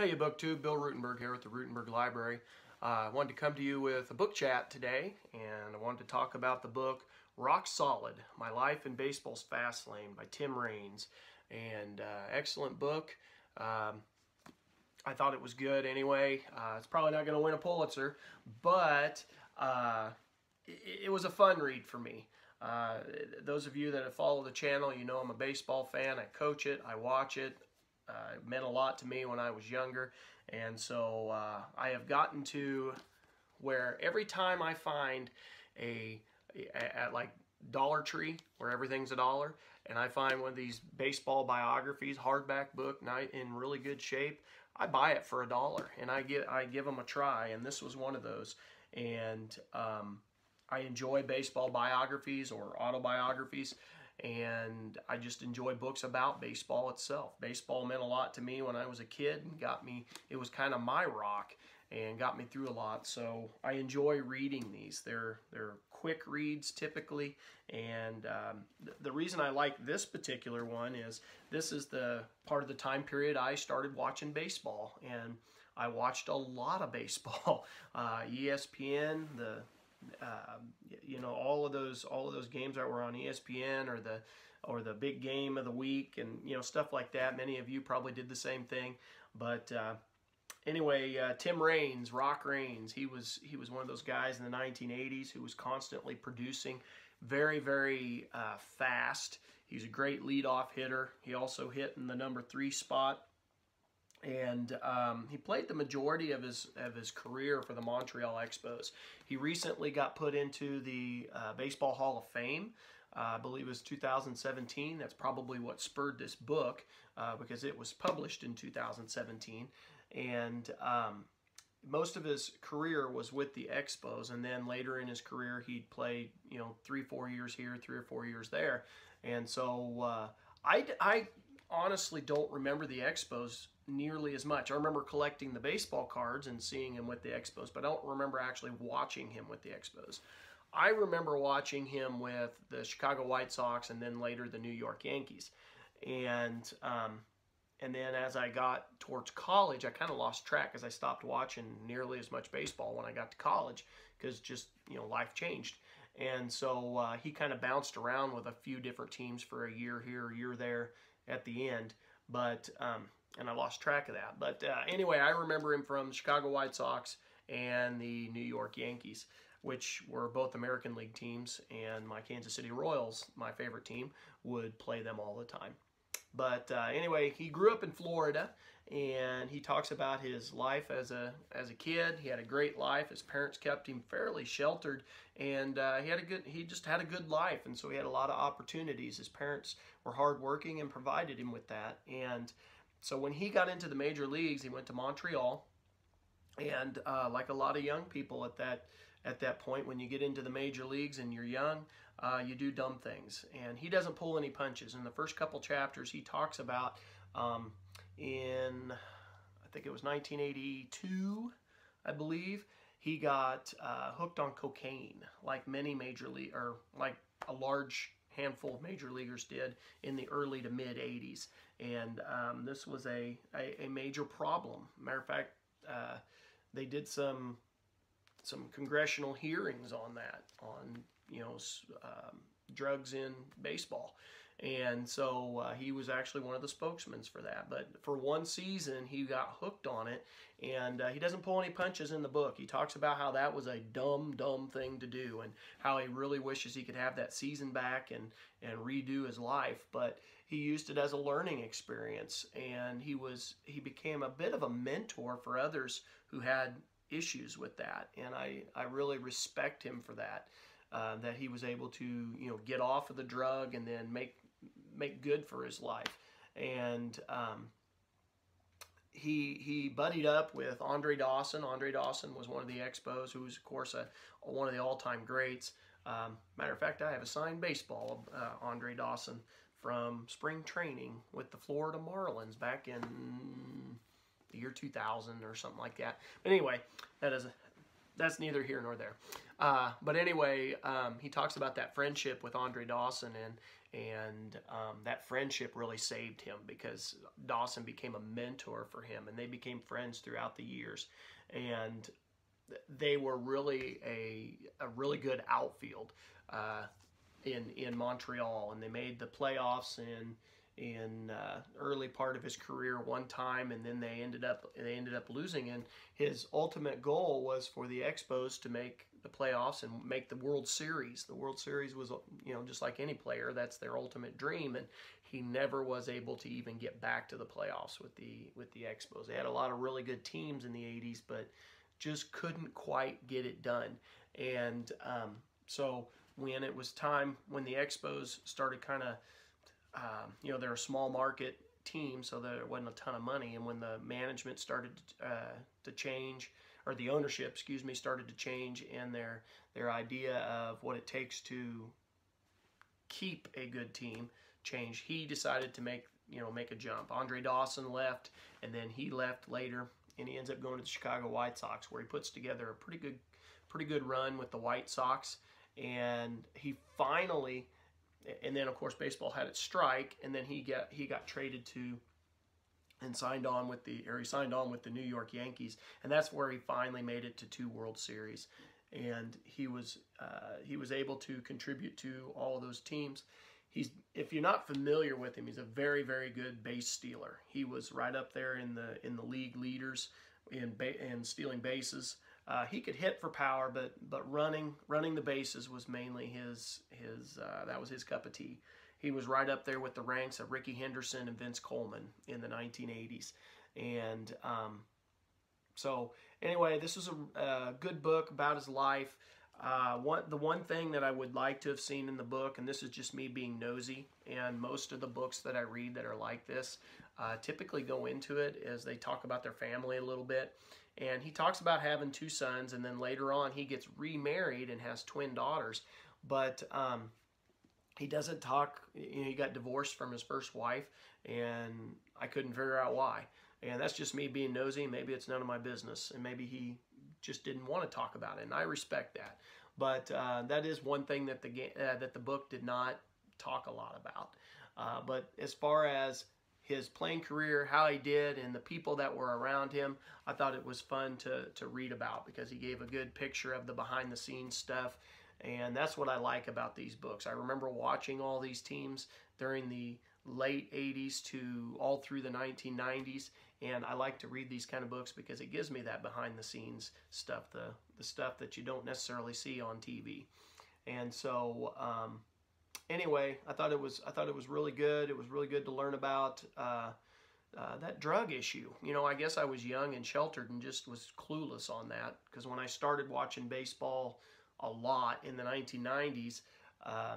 Hey, BookTube, Bill Ruttenberg here with the Ruttenberg Library. I wanted to come to you with a book chat today, and I wanted to talk about the book Rock Solid, My Life in Baseball's Fast Lane by Tim Raines. And excellent book. I thought it was good anyway. It's probably not going to win a Pulitzer, but it was a fun read for me. Those of you that have followed the channel, you know I'm a baseball fan. I coach it, I watch it. It meant a lot to me when I was younger, and so I have gotten to where every time I find at like Dollar Tree, where everything's $1, and I find one of these baseball biographies, hardback book, in really good shape, I buy it for $1, and I give them a try, and this was one of those. And I enjoy baseball biographies or autobiographies, and I just enjoy books about baseball itself. Baseball meant a lot to me when I was a kid and it was kind of my rock and got me through a lot. So I enjoy reading these. They're quick reads typically, and the reason I like this particular one is this is the part of the time period I started watching baseball, and I watched a lot of baseball. ESPN, all of those games that were on ESPN, or the big game of the week, and stuff like that. Many of you probably did the same thing, but anyway, Tim Raines, Rock Raines, he was one of those guys in the 1980s who was constantly producing, very, very fast. He's a great leadoff hitter. He also hit in the number 3 spot. And he played the majority of his career for the Montreal Expos. He recently got put into the Baseball Hall of Fame. I believe it was 2017. That's probably what spurred this book, because it was published in 2017. And most of his career was with the Expos, and then later in his career he'd played 3-4 years here, 3 or 4 years there. And so I honestly don't remember the Expos nearly as much. I remember collecting the baseball cards and seeing him with the Expos, but I don't remember actually watching him with the Expos. I remember watching him with the Chicago White Sox and then later the New York Yankees. And then as I got towards college, I kind of lost track because I stopped watching nearly as much baseball when I got to college, because just life changed. And so he kind of bounced around with a few different teams for a year here, a year there at the end, but and I lost track of that. But anyway, I remember him from the Chicago White Sox and the New York Yankees, which were both American League teams, and my Kansas City Royals, my favorite team, would play them all the time. But anyway, he grew up in Florida, and he talks about his life as a kid. He had a great life. His parents kept him fairly sheltered, and he just had a good life, and so he had a lot of opportunities. His parents were hardworking and provided him with that. And so when he got into the major leagues, he went to Montreal, and like a lot of young people at that point, when you get into the major leagues and you're young, you do dumb things. And he doesn't pull any punches. In the first couple chapters, he talks about in, I think it was 1982, I believe, he got hooked on cocaine, like many like a large handful of major leaguers did in the early to mid 80s. And this was a major problem. Matter of fact, they did some congressional hearings on that, on drugs in baseball. And so he was actually one of the spokesmen for that. But for one season, he got hooked on it, and he doesn't pull any punches in the book. He talks about how that was a dumb thing to do, and how he really wishes he could have that season back and redo his life. But he used it as a learning experience, and he became a bit of a mentor for others who had issues with that. And I really respect him for that, that he was able to get off of the drug and then make good for his life. And he buddied up with Andre Dawson. Andre Dawson was one of the Expos, who was of course one of the all-time greats. Matter of fact, I have a signed baseball of Andre Dawson from spring training with the Florida Marlins back in the year 2000 or something like that. But anyway, that's neither here nor there. But anyway, he talks about that friendship with Andre Dawson, and that friendship really saved him because Dawson became a mentor for him, and they became friends throughout the years. And they were really a really good outfield in Montreal, and they made the playoffs in early part of his career one time, and then they ended up losing. And his ultimate goal was for the Expos to make the playoffs and make the World Series. The World Series was, just like any player, that's their ultimate dream, and he never was able to even get back to the playoffs with the Expos. They had a lot of really good teams in the 80s, but just couldn't quite get it done. And so when it was time, when the Expos started kind of, they're a small market team, so there wasn't a ton of money. And when the management started to change, or the ownership, started to change, and their idea of what it takes to keep a good team changed, he decided to make a jump. Andre Dawson left, and then he left later, and he ends up going to the Chicago White Sox, where he puts together a pretty good run with the White Sox. And he finally, and then of course baseball had its strike, and then he got traded to and signed on with the New York Yankees, and that's where he finally made it to 2 World Series. And he was able to contribute to all of those teams. If you're not familiar with him, he's a very, very good base stealer. He was right up there in the league leaders in stealing bases. He could hit for power, but running the bases was mainly that was his cup of tea. He was right up there with the ranks of Ricky Henderson and Vince Coleman in the 1980s. And so anyway, this was a good book about his life. The one thing that I would like to have seen in the book, and this is just me being nosy, and most of the books that I read that are like this typically go into it as they talk about their family a little bit. And he talks about having 2 sons, and then later on he gets remarried and has twin daughters. But he doesn't talk, he got divorced from his first wife, and I couldn't figure out why. And that's just me being nosy. Maybe it's none of my business, and maybe he just didn't want to talk about it, and I respect that. But that is one thing that the book did not talk a lot about. But as far as his playing career, how he did, and the people that were around him, I thought it was fun to read about, because he gave a good picture of the behind-the-scenes stuff, and that's what I like about these books. I remember watching all these teams during the late 80s to all through the 1990s, and I like to read these kind of books because it gives me that behind-the-scenes stuff, the stuff that you don't necessarily see on TV. And so anyway, I thought it was really good. It was really good to learn about that drug issue. I guess I was young and sheltered and just was clueless on that, because when I started watching baseball a lot in the 1990s, I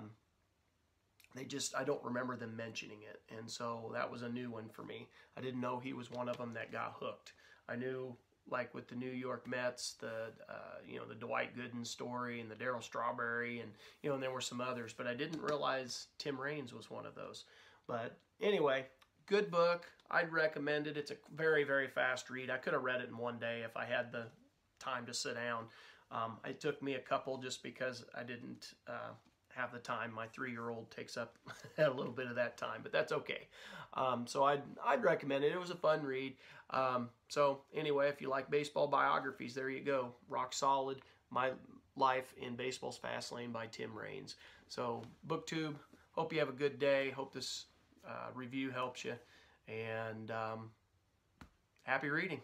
don't remember them mentioning it, and so that was a new one for me. I didn't know he was one of them that got hooked. I knew, like with the New York Mets, the Dwight Gooden story and the Darryl Strawberry, and and there were some others, but I didn't realize Tim Raines was one of those. But anyway, good book. I'd recommend it. It's a very, very fast read. I could have read it in one day if I had the time to sit down. It took me a couple just because I didn't have the time. My 3-year-old takes up a little bit of that time, but that's okay. So I'd recommend it. It was a fun read. So anyway, if you like baseball biographies, there you go. Rock Solid, My Life in Baseball's Fast Lane by Tim Raines. So BookTube, hope you have a good day. Hope this review helps you, and happy reading.